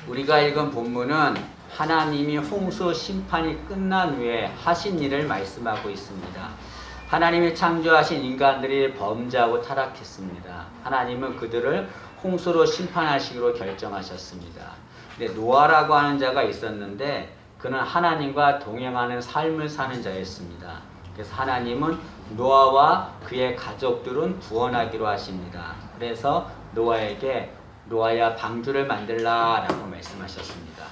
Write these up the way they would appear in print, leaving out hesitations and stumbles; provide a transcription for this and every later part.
우리가 읽은 본문은 하나님이 홍수 심판이 끝난 후에 하신 일을 말씀하고 있습니다. 하나님이 창조하신 인간들이 범죄하고 타락했습니다. 하나님은 그들을 홍수로 심판하시기로 결정하셨습니다. 근데 노아라고 하는 자가 있었는데 그는 하나님과 동행하는 삶을 사는 자였습니다. 그래서 하나님은 노아와 그의 가족들은 구원하기로 하십니다. 그래서 노아에게 노아야 방주를 만들라라고 말씀하셨습니다.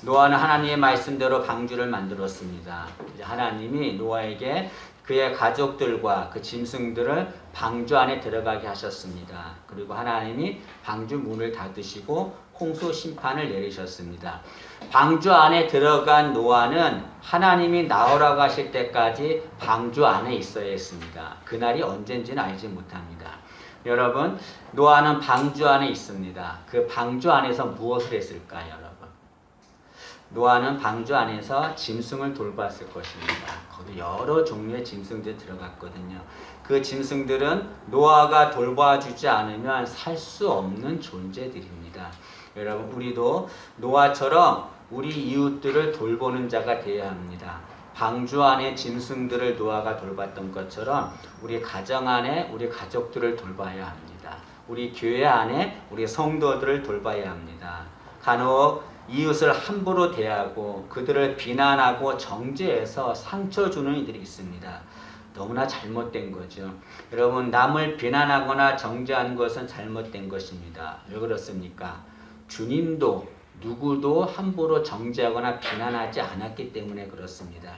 노아는 하나님의 말씀대로 방주를 만들었습니다. 하나님이 노아에게 그의 가족들과 그 짐승들을 방주 안에 들어가게 하셨습니다. 그리고 하나님이 방주 문을 닫으시고 홍수 심판을 내리셨습니다. 방주 안에 들어간 노아는 하나님이 나오라고 하실 때까지 방주 안에 있어야 했습니다. 그날이 언젠지는 알지 못합니다. 여러분, 노아는 방주 안에 있습니다. 그 방주 안에서 무엇을 했을까요, 여러분? 노아는 방주 안에서 짐승을 돌봤을 것입니다. 거기 여러 종류의 짐승들이 들어갔거든요. 그 짐승들은 노아가 돌봐주지 않으면 살 수 없는 존재들입니다. 여러분, 우리도 노아처럼 우리 이웃들을 돌보는 자가 되어야 합니다. 방주 안에 짐승들을 노아가 돌봤던 것처럼 우리 가정 안에 우리 가족들을 돌봐야 합니다. 우리 교회 안에 우리 성도들을 돌봐야 합니다. 간혹 이웃을 함부로 대하고 그들을 비난하고 정죄해서 상처 주는 이들이 있습니다. 너무나 잘못된 거죠. 여러분, 남을 비난하거나 정죄하는 것은 잘못된 것입니다. 왜 그렇습니까? 주님도 누구도 함부로 정죄하거나 비난하지 않았기 때문에 그렇습니다.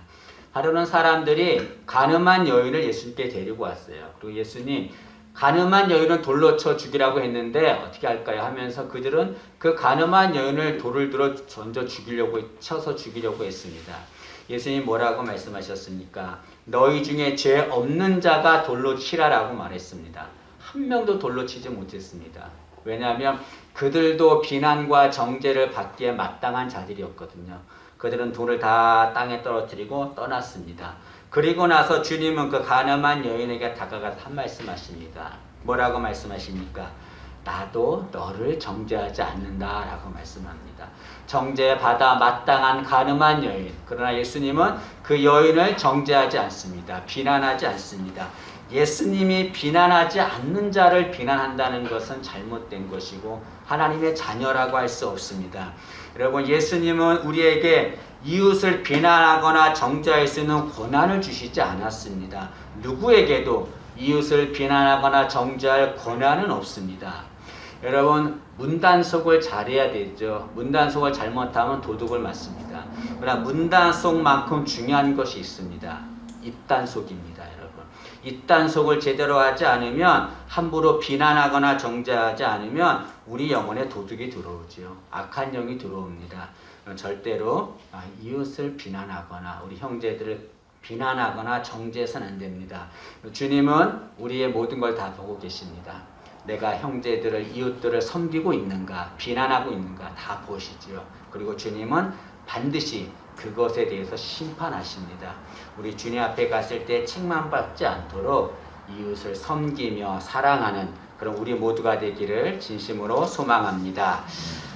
하루는 사람들이 가늠한 여인을 예수님께 데리고 왔어요. 그리고 예수님, 가늠한 여인은 돌로 쳐 죽이라고 했는데 어떻게 할까요? 하면서 그들은 그 가늠한 여인을 돌을 들어 쳐서 죽이려고 했습니다. 예수님 뭐라고 말씀하셨습니까? 너희 중에 죄 없는 자가 돌로 치라라고 말했습니다. 한 명도 돌로 치지 못했습니다. 왜냐하면 그들도 비난과 정죄를 받기에 마땅한 자들이었거든요. 그들은 돌을 다 땅에 떨어뜨리고 떠났습니다. 그리고 나서 주님은 그 가늠한 여인에게 다가가서 한 말씀 하십니다. 뭐라고 말씀하십니까? 나도 너를 정죄하지 않는다라고 말씀합니다. 정죄받아 마땅한 가늠한 여인. 그러나 예수님은 그 여인을 정죄하지 않습니다. 비난하지 않습니다. 예수님이 비난하지 않는 자를 비난한다는 것은 잘못된 것이고 하나님의 자녀라고 할 수 없습니다. 여러분, 예수님은 우리에게 이웃을 비난하거나 정죄할 수 있는 권한을 주시지 않았습니다. 누구에게도 이웃을 비난하거나 정죄할 권한은 없습니다. 여러분, 문단속을 잘해야 되죠. 문단속을 잘못하면 도둑을 맞습니다. 그러나 문단속만큼 중요한 것이 있습니다. 입단속입니다, 여러분. 입단속을 제대로 하지 않으면, 함부로 비난하거나 정죄하지 않으면 우리 영혼에 도둑이 들어오죠. 악한 영이 들어옵니다. 절대로 이웃을 비난하거나 우리 형제들을 비난하거나 정죄해서는 안 됩니다. 주님은 우리의 모든 걸 다 보고 계십니다. 내가 형제들을, 이웃들을 섬기고 있는가, 비난하고 있는가 다 보시지요. 그리고 주님은 반드시 그것에 대해서 심판하십니다. 우리 주님 앞에 갔을 때 책망받지 않도록 이웃을 섬기며 사랑하는 그런 우리 모두가 되기를 진심으로 소망합니다.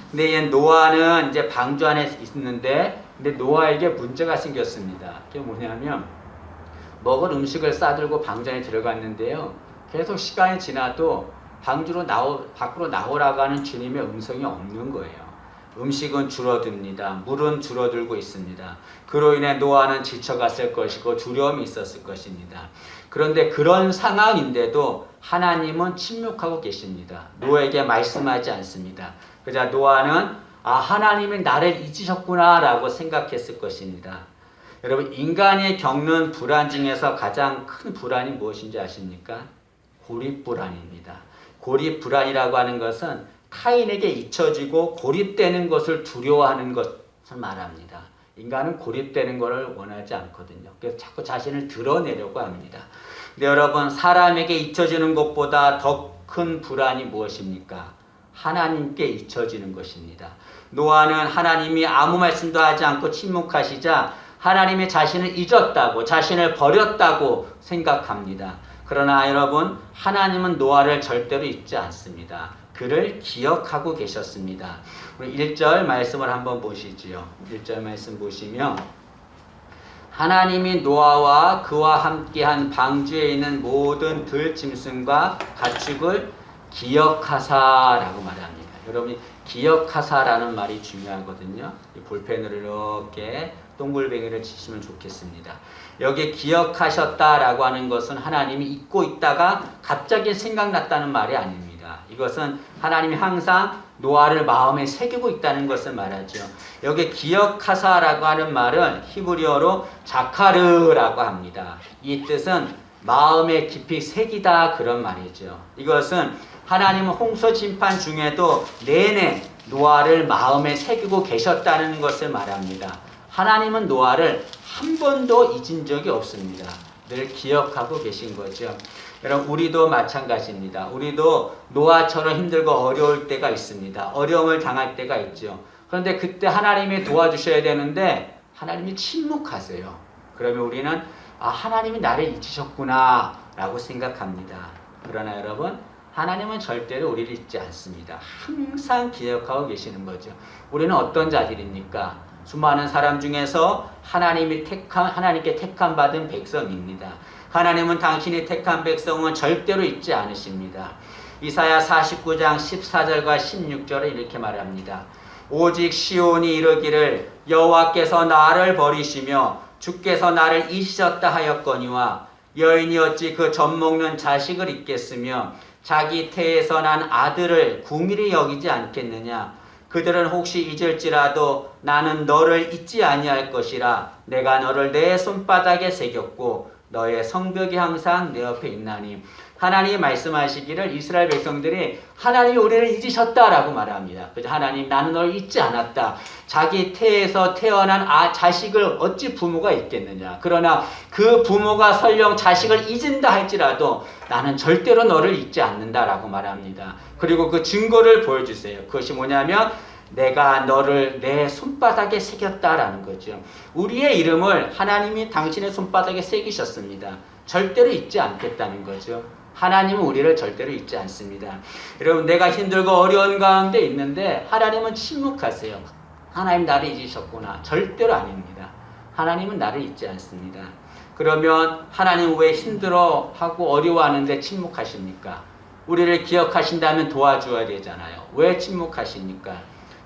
근데 노아는 이제 방주 안에 있는데, 근데 노아에게 문제가 생겼습니다. 그게 뭐냐면, 먹을 음식을 싸들고 방주 안에 들어갔는데요. 계속 시간이 지나도 밖으로 나오라고 하는 주님의 음성이 없는 거예요. 음식은 줄어듭니다. 물은 줄어들고 있습니다. 그로 인해 노아는 지쳐갔을 것이고 두려움이 있었을 것입니다. 그런데 그런 상황인데도 하나님은 침묵하고 계십니다. 노아에게 말씀하지 않습니다. 그자 노아는 하나님이 나를 잊으셨구나 라고 생각했을 것입니다. 여러분, 인간이 겪는 불안 중에서 가장 큰 불안이 무엇인지 아십니까? 고립불안입니다. 고립불안이라고 하는 것은 타인에게 잊혀지고 고립되는 것을 두려워하는 것을 말합니다. 인간은 고립되는 것을 원하지 않거든요. 그래서 자꾸 자신을 드러내려고 합니다. 근데 여러분, 사람에게 잊혀지는 것보다 더 큰 불안이 무엇입니까? 하나님께 잊혀지는 것입니다. 노아는 하나님이 아무 말씀도 하지 않고 침묵하시자 하나님이 자신을 잊었다고, 자신을 버렸다고 생각합니다. 그러나 여러분, 하나님은 노아를 절대로 잊지 않습니다. 그를 기억하고 계셨습니다. 우리 1절 말씀을 한번 보시지요. 1절 말씀 보시면 하나님이 노아와 그와 함께한 방주에 있는 모든 들짐승과 가축을 기억하사라고 말합니다. 여러분이 기억하사라는 말이 중요하거든요. 이 볼펜으로 이렇게 동글뱅이를 치시면 좋겠습니다. 여기 기억하셨다라고 하는 것은 하나님이 잊고 있다가 갑자기 생각났다는 말이 아닙니다. 이것은 하나님이 항상 노아를 마음에 새기고 있다는 것을 말하죠. 여기 기억하사라고 하는 말은 히브리어로 자카르라고 합니다. 이 뜻은 마음에 깊이 새기다 그런 말이죠. 이것은 하나님은 홍수 심판 중에도 내내 노아를 마음에 새기고 계셨다는 것을 말합니다. 하나님은 노아를 한 번도 잊은 적이 없습니다. 늘 기억하고 계신 거죠. 여러분 우리도 마찬가지입니다. 우리도 노아처럼 힘들고 어려울 때가 있습니다. 어려움을 당할 때가 있죠. 그런데 그때 하나님이 도와주셔야 되는데 하나님이 침묵하세요. 그러면 우리는 하나님이 나를 잊으셨구나 라고 생각합니다. 그러나 여러분 하나님은 절대로 우리를 잊지 않습니다. 항상 기억하고 계시는 거죠. 우리는 어떤 자들입니까? 수많은 사람 중에서 하나님께 택함 받은 백성입니다. 하나님은 당신이 택한 백성은 절대로 잊지 않으십니다. 이사야 49장 14절과 16절에 이렇게 말합니다. 오직 시온이 이르기를 여호와께서 나를 버리시며 주께서 나를 잊으셨다 하였거니와 여인이 어찌 그 젖먹는 자식을 잊겠으며 자기 태에서 난 아들을 궁일이 여기지 않겠느냐. 그들은 혹시 잊을지라도 나는 너를 잊지 아니할 것이라. 내가 너를 내 손바닥에 새겼고 너의 성벽이 항상 내 옆에 있나니. 하나님이 말씀하시기를 이스라엘 백성들이 하나님이 우리를 잊으셨다라고 말합니다. 그래서 하나님 나는 너를 잊지 않았다. 자기 태에서 태어난 자식을 어찌 부모가 잊겠느냐. 그러나 그 부모가 설령 자식을 잊은다 할지라도 나는 절대로 너를 잊지 않는다라고 말합니다. 그리고 그 증거를 보여주세요. 그것이 뭐냐면 내가 너를 내 손바닥에 새겼다라는 거죠. 우리의 이름을 하나님이 당신의 손바닥에 새기셨습니다. 절대로 잊지 않겠다는 거죠. 하나님은 우리를 절대로 잊지 않습니다. 여러분 내가 힘들고 어려운 가운데 있는데 하나님은 침묵하세요. 하나님 나를 잊으셨구나. 절대로 아닙니다. 하나님은 나를 잊지 않습니다. 그러면 하나님 왜 힘들어하고 어려워하는데 침묵하십니까? 우리를 기억하신다면 도와줘야 되잖아요. 왜 침묵하십니까?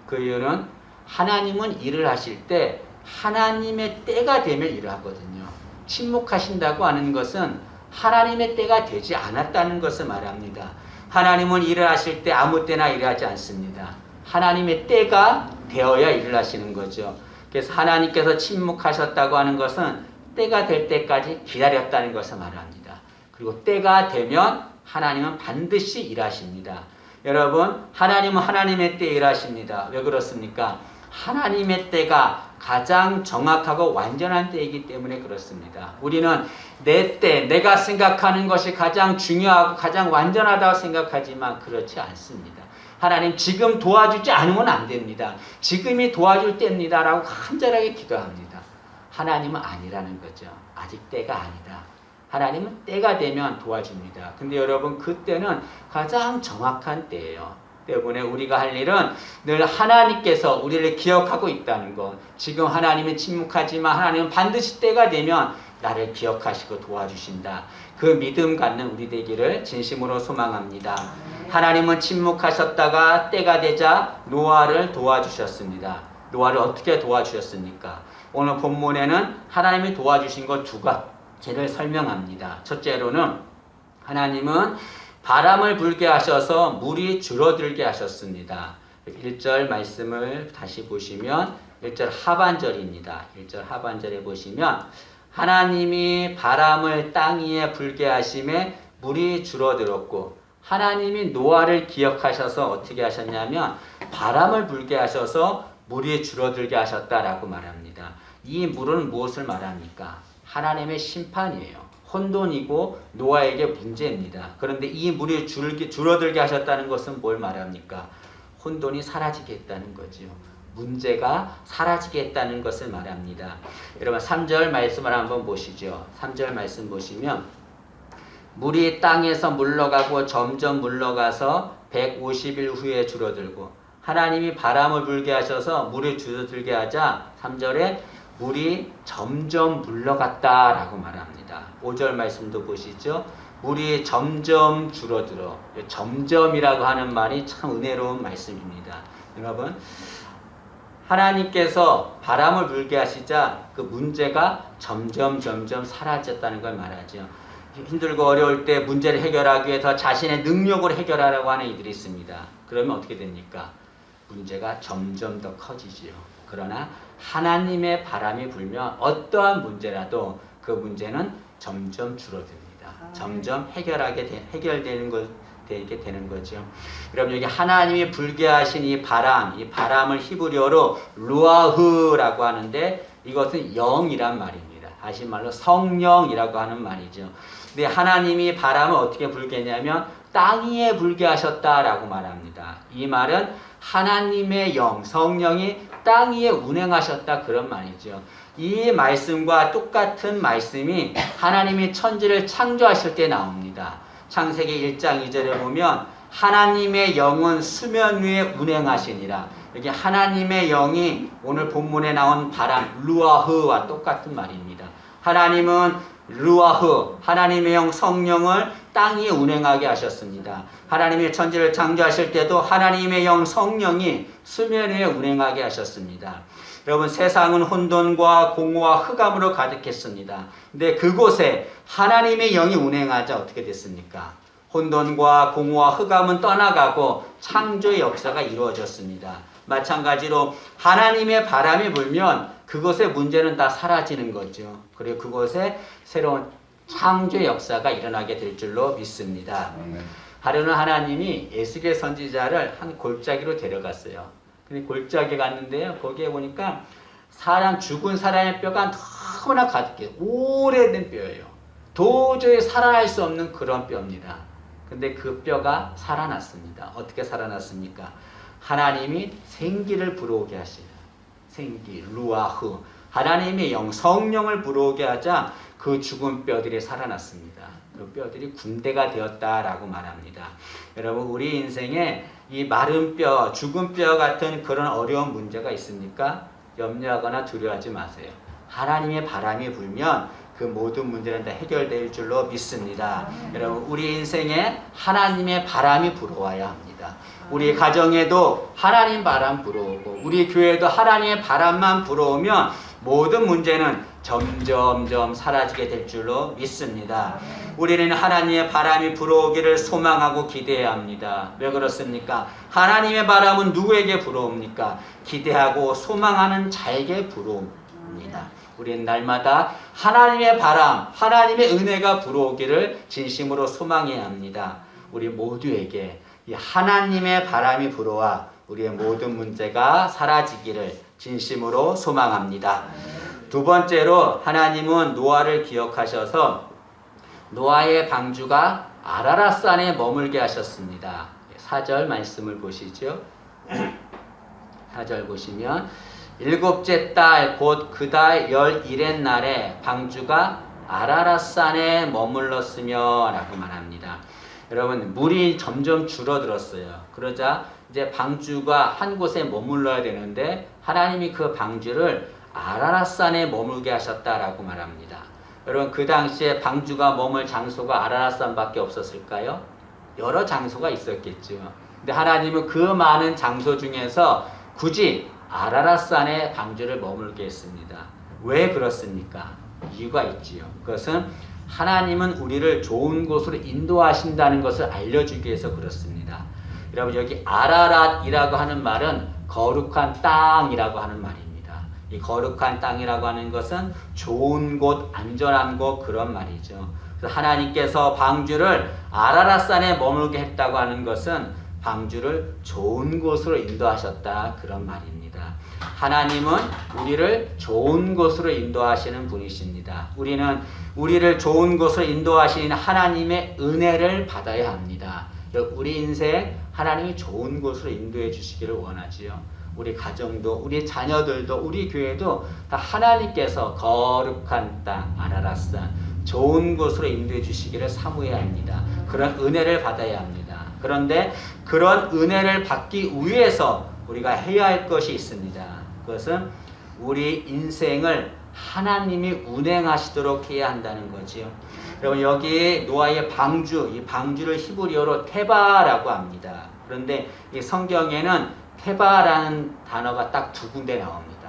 그 이유는 하나님은 일을 하실 때 하나님의 때가 되면 일을 하거든요. 침묵하신다고 하는 것은 하나님의 때가 되지 않았다는 것을 말합니다. 하나님은 일을 하실 때 아무 때나 일하지 않습니다. 하나님의 때가 되어야 일을 하시는 거죠. 그래서 하나님께서 침묵하셨다고 하는 것은 때가 될 때까지 기다렸다는 것을 말합니다. 그리고 때가 되면 하나님은 반드시 일하십니다. 여러분 하나님은 하나님의 때에 일하십니다. 왜 그렇습니까? 하나님의 때가 가장 정확하고 완전한 때이기 때문에 그렇습니다. 우리는 내 때, 내가 생각하는 것이 가장 중요하고 가장 완전하다고 생각하지만 그렇지 않습니다. 하나님 지금 도와주지 않으면 안 됩니다. 지금이 도와줄 때입니다 라고 간절하게 기도합니다. 하나님은 아니라는 거죠. 아직 때가 아니다. 하나님은 때가 되면 도와줍니다. 근데 여러분 그때는 가장 정확한 때예요. 때문에 우리가 할 일은 늘 하나님께서 우리를 기억하고 있다는 것. 지금 하나님은 침묵하지만 하나님은 반드시 때가 되면 나를 기억하시고 도와주신다. 그 믿음 갖는 우리 되기를 진심으로 소망합니다. 하나님은 침묵하셨다가 때가 되자 노아를 도와주셨습니다. 노아를 어떻게 도와주셨습니까? 오늘 본문에는 하나님이 도와주신 것 두 가지를 설명합니다. 첫째로는 하나님은 바람을 불게 하셔서 물이 줄어들게 하셨습니다. 1절 말씀을 다시 보시면 1절 하반절입니다. 1절 하반절에 보시면 하나님이 바람을 땅 위에 불게 하심에 물이 줄어들었고 하나님이 노아를 기억하셔서 어떻게 하셨냐면 바람을 불게 하셔서 물이 줄어들게 하셨다라고 말합니다. 이 물은 무엇을 말합니까? 하나님의 심판이에요. 혼돈이고 노아에게 문제입니다. 그런데 이 물이 줄어들게 하셨다는 것은 뭘 말합니까? 혼돈이 사라지게 했다는 거죠. 문제가 사라지게 했다는 것을 말합니다. 여러분 3절 말씀을 한번 보시죠. 3절 말씀 보시면 물이 땅에서 물러가고 점점 물러가서 150일 후에 줄어들고 하나님이 바람을 불게 하셔서 물이 줄어들게 하자 3절에 물이 점점 물러갔다라고 말합니다. 5절 말씀도 보시죠. 물이 점점 줄어들어. 점점이라고 하는 말이 참 은혜로운 말씀입니다. 여러분, 하나님께서 바람을 불게 하시자 그 문제가 점점 사라졌다는 걸 말하죠. 힘들고 어려울 때 문제를 해결하기 위해서 자신의 능력으로 해결하라고 하는 이들이 있습니다. 그러면 어떻게 됩니까? 문제가 점점 더 커지지요. 그러나 하나님의 바람이 불면 어떠한 문제라도 그 문제는 점점 줄어듭니다. 점점 해결되는 되게 되는 거죠. 여러분, 여기 하나님이 불게 하신 이 바람을 히브리어로 루아흐라고 하는데 이것은 영이란 말입니다. 다시 말로 성령이라고 하는 말이죠. 근데 하나님이 바람을 어떻게 불게 했냐면 땅 위에 불게 하셨다라고 말합니다. 이 말은 하나님의 영, 성령이 땅 위에 운행하셨다 그런 말이죠. 이 말씀과 똑같은 말씀이 하나님이 천지를 창조하실 때 나옵니다. 창세기 1장 2절에 보면 하나님의 영은 수면 위에 운행하시니라. 여기 하나님의 영이 오늘 본문에 나온 바람, 루아흐와 똑같은 말입니다. 하나님은 루아흐, 하나님의 영 성령을 땅 위에 운행하게 하셨습니다. 하나님의 천지를 창조하실 때도 하나님의 영 성령이 수면 위에 운행하게 하셨습니다. 여러분, 세상은 혼돈과 공허와 흑암으로 가득했습니다. 근데 그곳에 하나님의 영이 운행하자 어떻게 됐습니까? 혼돈과 공허와 흑암은 떠나가고 창조의 역사가 이루어졌습니다. 마찬가지로 하나님의 바람이 불면 그것의 문제는 다 사라지는 거죠. 그리고 그곳에 새로운 창조의 역사가 일어나게 될 줄로 믿습니다. 하루는 하나님이 에스겔 선지자를 한 골짜기로 데려갔어요. 근데 골짜기 갔는데요. 거기에 보니까 죽은 사람의 뼈가 너무나 가득해요. 오래된 뼈예요. 도저히 살아날 수 없는 그런 뼈입니다. 근데 그 뼈가 살아났습니다. 어떻게 살아났습니까? 하나님이 생기를 불어오게 하시는 생기, 루아흐. 하나님의 영, 성령을 불어오게 하자 그 죽은 뼈들이 살아났습니다. 그 뼈들이 군대가 되었다라고 말합니다. 여러분, 우리 인생에 이 마른 뼈, 죽은 뼈 같은 그런 어려운 문제가 있습니까? 염려하거나 두려워하지 마세요. 하나님의 바람이 불면 그 모든 문제는 다 해결될 줄로 믿습니다. 여러분, 우리 인생에 하나님의 바람이 불어와야 합니다. 우리 가정에도 하나님 바람 불어오고 우리 교회도 하나님의 바람만 불어오면 모든 문제는 점점 사라지게 될 줄로 믿습니다. 우리는 하나님의 바람이 불어오기를 소망하고 기대해야 합니다. 왜 그렇습니까? 하나님의 바람은 누구에게 불어옵니까? 기대하고 소망하는 자에게 불어옵니다. 우리는 날마다 하나님의 바람, 하나님의 은혜가 불어오기를 진심으로 소망해야 합니다. 우리 모두에게 이 하나님의 바람이 불어와 우리의 모든 문제가 사라지기를 진심으로 소망합니다. 두 번째로 하나님은 노아를 기억하셔서 노아의 방주가 아라랏산에 머물게 하셨습니다. 4절 말씀을 보시죠. 4절 보시면 일곱째 달 곧 그 달 11의 날에 방주가 아라랏산에 머물렀으며 라고 말합니다. 여러분, 물이 점점 줄어들었어요. 그러자 이제 방주가 한 곳에 머물러야 되는데 하나님이 그 방주를 아라랏산에 머물게 하셨다라고 말합니다. 여러분, 그 당시에 방주가 머물 장소가 아라랏산밖에 없었을까요? 여러 장소가 있었겠죠. 근데 하나님은 그 많은 장소 중에서 굳이 아라랏산에 방주를 머물게 했습니다. 왜 그렇습니까? 이유가 있지요. 그것은 하나님은 우리를 좋은 곳으로 인도하신다는 것을 알려주기 위해서 그렇습니다. 여러분, 여기 아라랏이라고 하는 말은 거룩한 땅이라고 하는 말입니다. 이 거룩한 땅이라고 하는 것은 좋은 곳, 안전한 곳 그런 말이죠. 그래서 하나님께서 방주를 아라랏산에 머물게 했다고 하는 것은 방주를 좋은 곳으로 인도하셨다 그런 말입니다. 하나님은 우리를 좋은 곳으로 인도하시는 분이십니다. 우리는 우리를 좋은 곳으로 인도하시는 하나님의 은혜를 받아야 합니다. 우리 인생 하나님이 좋은 곳으로 인도해 주시기를 원하지요. 우리 가정도, 우리 자녀들도, 우리 교회도 다 하나님께서 거룩한 땅, 아라랏산, 좋은 곳으로 인도해 주시기를 사모해야 합니다. 그런 은혜를 받아야 합니다. 그런데 그런 은혜를 받기 위해서 우리가 해야 할 것이 있습니다. 그것은 우리 인생을 하나님이 운행하시도록 해야 한다는 거지요. 여러분 여기 노아의 방주, 이 방주를 히브리어로 테바라고 합니다. 그런데 이 성경에는 테바라는 단어가 딱 두 군데 나옵니다.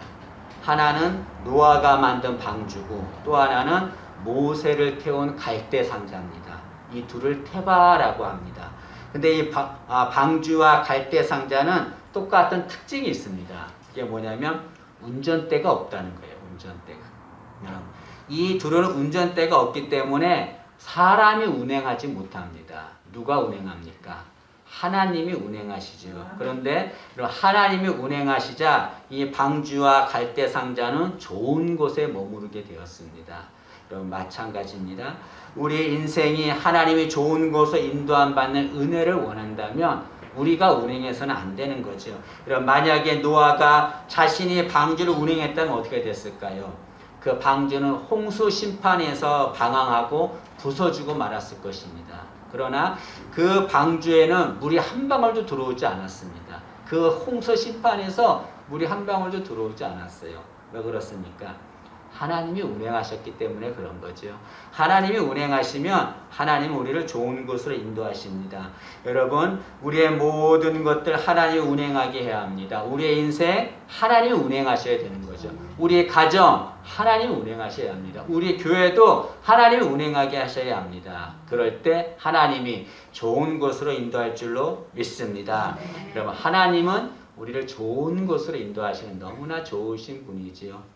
하나는 노아가 만든 방주고 또 하나는 모세를 태운 갈대 상자입니다. 이 둘을 테바라고 합니다. 근데 이 방주와 갈대 상자는 똑같은 특징이 있습니다. 이게 뭐냐면 운전대가 없다는 거예요. 운전대가. 이 둘은 운전대가 없기 때문에 사람이 운행하지 못합니다. 누가 운행합니까? 하나님이 운행하시죠. 그런데 하나님이 운행하시자 이 방주와 갈대 상자는 좋은 곳에 머무르게 되었습니다. 여러분 마찬가지입니다. 우리 인생이 하나님이 좋은 곳에 인도함 받는 은혜를 원한다면 우리가 운행해서는 안 되는 거죠. 여러분 만약에 노아가 자신이 방주를 운행했다면 어떻게 됐을까요? 그 방주는 홍수 심판에서 방황하고 부서지고 말았을 것입니다. 그러나 그 방주에는 물이 한 방울도 들어오지 않았습니다. 그 홍수 심판에서 물이 한 방울도 들어오지 않았어요. 왜 그렇습니까? 하나님이 운행하셨기 때문에 그런 거죠. 하나님이 운행하시면 하나님은 우리를 좋은 곳으로 인도하십니다. 여러분 우리의 모든 것들 하나님이 운행하게 해야 합니다. 우리의 인생 하나님이 운행하셔야 되는 거죠. 우리의 가정 하나님이 운행하셔야 합니다. 우리 교회도 하나님이 운행하게 하셔야 합니다. 그럴 때 하나님이 좋은 곳으로 인도할 줄로 믿습니다. 여러분 하나님은 우리를 좋은 곳으로 인도하시는 너무나 좋으신 분이지요.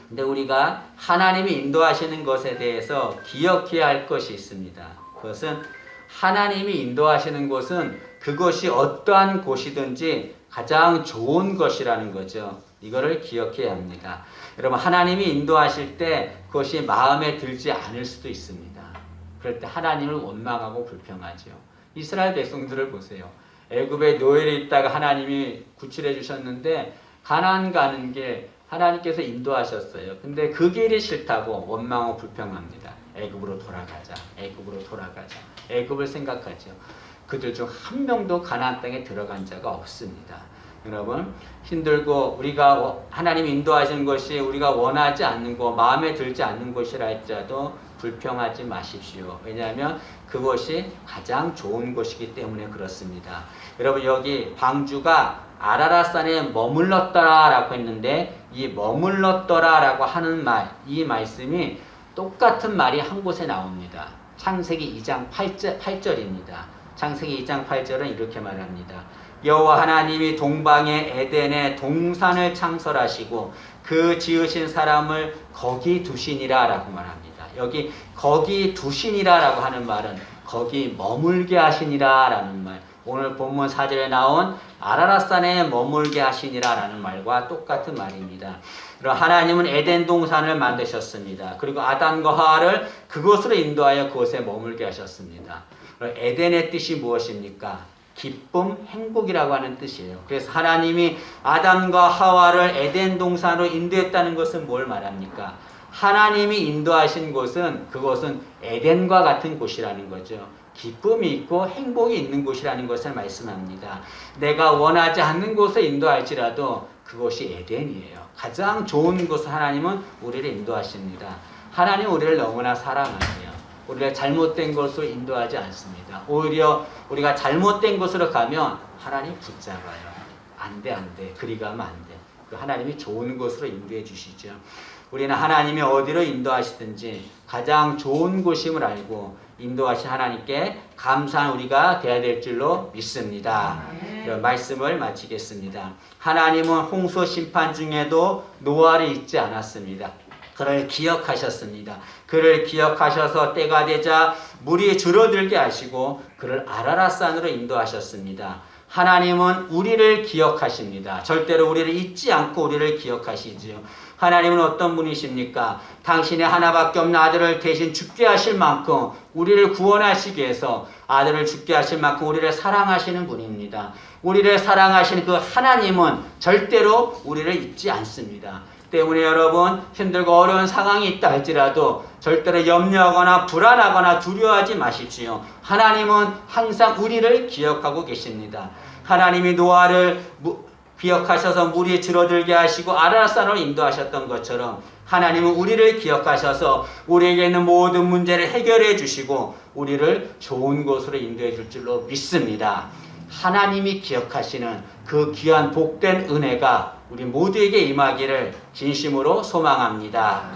근데 우리가 하나님이 인도하시는 것에 대해서 기억해야 할 것이 있습니다. 그것은 하나님이 인도하시는 곳은 그것이 어떠한 곳이든지 가장 좋은 것이라는 거죠. 이거를 기억해야 합니다. 여러분 하나님이 인도하실 때 그것이 마음에 들지 않을 수도 있습니다. 그럴 때 하나님을 원망하고 불평하죠. 이스라엘 백성들을 보세요. 애굽에 노예에 있다가 하나님이 구출해 주셨는데 가나안 가는 길 하나님께서 인도하셨어요. 근데 그 길이 싫다고 원망하고 불평합니다. 애굽으로 돌아가자. 애굽으로 돌아가자. 애굽을 생각하죠. 그들 중 한 명도 가나안 땅에 들어간 자가 없습니다. 여러분 힘들고 우리가 하나님이 인도하시는 것이 우리가 원하지 않는 것, 마음에 들지 않는 것이라 할지라도 불평하지 마십시오. 왜냐하면 그것이 가장 좋은 것이기 때문에 그렇습니다. 여러분 여기 방주가 아라랏산에 머물렀더라 라고 했는데 이 머물렀더라 라고 하는 말, 이 말씀이 똑같은 말이 한 곳에 나옵니다. 창세기 2장 8절입니다. 창세기 2장 8절은 이렇게 말합니다. 여호와 하나님이 동방의 에덴에 동산을 창설하시고 그 지으신 사람을 거기 두시니라 라고 말합니다. 여기 거기 두시니라 라고 하는 말은 거기 머물게 하시니라 라는 말, 오늘 본문 4절에 나온 아라랏산에 머물게 하시니라 라는 말과 똑같은 말입니다. 하나님은 에덴 동산을 만드셨습니다. 그리고 아담과 하와를 그곳으로 인도하여 그곳에 머물게 하셨습니다. 에덴의 뜻이 무엇입니까? 기쁨, 행복이라고 하는 뜻이에요. 그래서 하나님이 아담과 하와를 에덴 동산으로 인도했다는 것은 뭘 말합니까? 하나님이 인도하신 곳은 그곳은 에덴과 같은 곳이라는 거죠. 기쁨이 있고 행복이 있는 곳이라는 것을 말씀합니다. 내가 원하지 않는 곳에 인도할지라도 그곳이 에덴이에요. 가장 좋은 곳을 하나님은 우리를 인도하십니다. 하나님은 우리를 너무나 사랑하세요. 우리가 잘못된 곳으로 인도하지 않습니다. 오히려 우리가 잘못된 곳으로 가면 하나님 붙잡아요. 안 돼, 안 돼. 그리 가면 안 돼. 그 하나님이 좋은 곳으로 인도해 주시죠. 우리는 하나님이 어디로 인도하시든지 가장 좋은 곳임을 알고 인도하신 하나님께 감사한 우리가 되어야 될 줄로 믿습니다. 이런 말씀을 마치겠습니다. 하나님은 홍수 심판 중에도 노아를 잊지 않았습니다. 그를 기억하셨습니다. 그를 기억하셔서 때가 되자 물이 줄어들게 하시고 그를 아라랏산으로 인도하셨습니다. 하나님은 우리를 기억하십니다. 절대로 우리를 잊지 않고 우리를 기억하시지요. 하나님은 어떤 분이십니까? 당신의 하나밖에 없는 아들을 대신 죽게 하실 만큼 우리를 구원하시기 위해서 아들을 죽게 하실 만큼 우리를 사랑하시는 분입니다. 우리를 사랑하시는 그 하나님은 절대로 우리를 잊지 않습니다. 때문에 여러분 힘들고 어려운 상황이 있다 할지라도 절대로 염려하거나 불안하거나 두려워하지 마십시오. 하나님은 항상 우리를 기억하고 계십니다. 하나님이 노아를 기억하셔서 물이 줄어들게 하시고 아라산으로 인도하셨던 것처럼 하나님은 우리를 기억하셔서 우리에게 있는 모든 문제를 해결해 주시고 우리를 좋은 곳으로 인도해 줄 줄로 믿습니다. 하나님이 기억하시는 그 귀한 복된 은혜가 우리 모두에게 임하기를 진심으로 소망합니다.